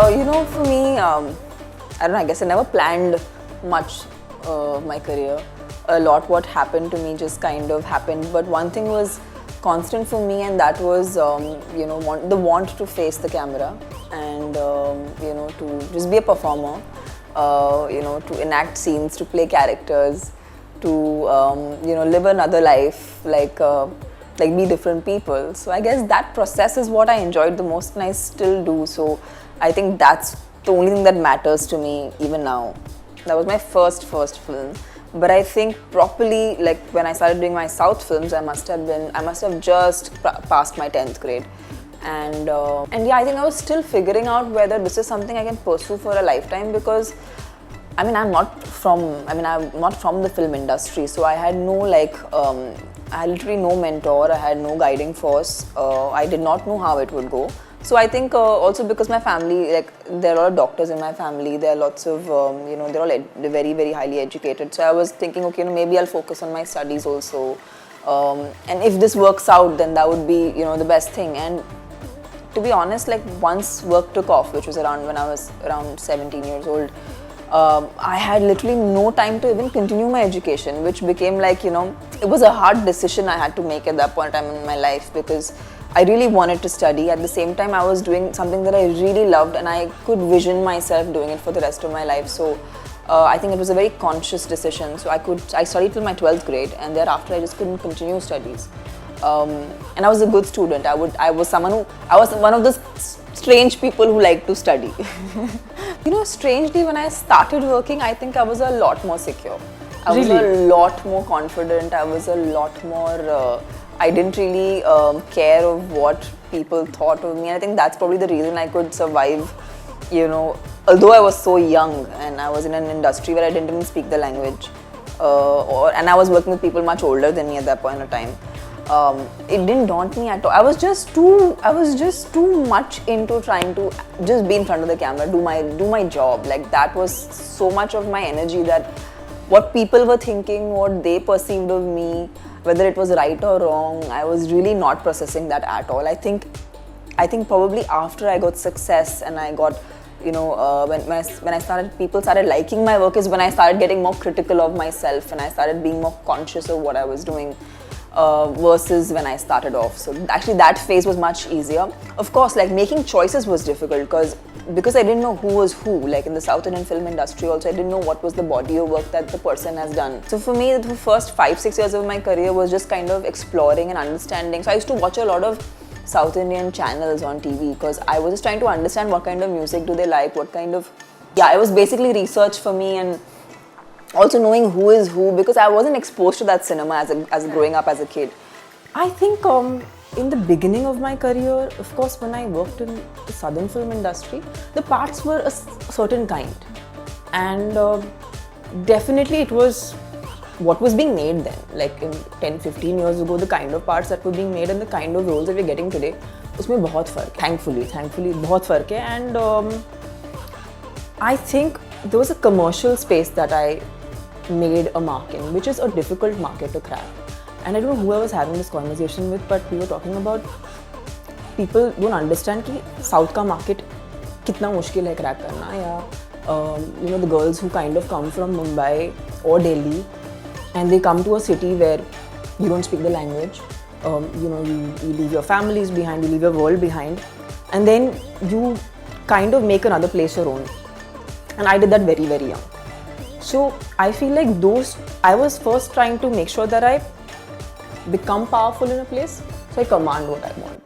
For me, I don't know, I guess I never planned much my career. A lot what happened to me just kind of happened. But one thing was constant for me, and that was, the want to face the camera and, to just be a performer, to enact scenes, to play characters, to, live another life, like be different people. So I guess that process is what I enjoyed the most, and I still do. So I think that's the only thing that matters to me even now. That was my first film. But I think properly, like when I started doing my South films, I must have just passed my 10th grade. And yeah, I think I was still figuring out whether this is something I can pursue for a lifetime, because I'm not from the film industry, so I had no I had literally no mentor, I had no guiding force. I did not know how it would go. So I think also because my family, there are a lot of doctors in my family, there are lots of, they're all very, very highly educated. So I was thinking, okay, maybe I'll focus on my studies also. And if this works out, then that would be, the best thing. And to be honest, once work took off, which was when I was around 17 years old, I had literally no time to even continue my education, which became it was a hard decision I had to make at that point in time in my life, because I really wanted to study. At the same time, I was doing something that I really loved, and I could vision myself doing it for the rest of my life. So I think it was a very conscious decision. So I studied till my 12th grade, and thereafter I just couldn't continue studies. And I was a good student. I was one of those strange people who like to study. Strangely, when I started working, I think I was a lot more secure. I was a lot more confident. I was a lot more. I didn't really care of what people thought of me. And I think that's probably the reason I could survive. Although I was so young and I was in an industry where I didn't even speak the language, and I was working with people much older than me at that point of time. It didn't daunt me at all. I was just too much into trying to just be in front of the camera, do my job. That was so much of my energy, that what people were thinking, what they perceived of me, whether it was right or wrong, I was really not processing that at all. I think probably after I got success and I got, when people started liking my work, is when I started getting more critical of myself, and I started being more conscious of what I was doing. Versus when I started off. So actually that phase was much easier. Of course, making choices was difficult because I didn't know who was who. In the South Indian film industry also, I didn't know what was the body of work that the person has done. So for me, the first 5-6 years of my career was just kind of exploring and understanding. So I used to watch a lot of South Indian channels on TV, because I was just trying to understand what kind of music do they like, it was basically research for me, and also knowing who is who, because I wasn't exposed to that cinema as growing up as a kid. I think in the beginning of my career, of course, when I worked in the southern film industry, the parts were a certain kind, and definitely it was what was being made then. In 10-15 years ago, the kind of parts that were being made and the kind of roles that we're getting today, उसमें बहुत फर्क. Thankfully बहुत फर्क है. And I think there was a commercial space that I made a mark in, which is a difficult market to crack. And I don't know who I was having this conversation with, but we were talking about people don't understand कि South का market कितना मुश्किल है crack करना, या the girls who kind of come from Mumbai or Delhi, and they come to a city where you don't speak the language, you leave your families behind, you leave your world behind, and then you kind of make another place your own. And I did that very, very young. So I feel I was first trying to make sure that I become powerful in a place, so I command what I want.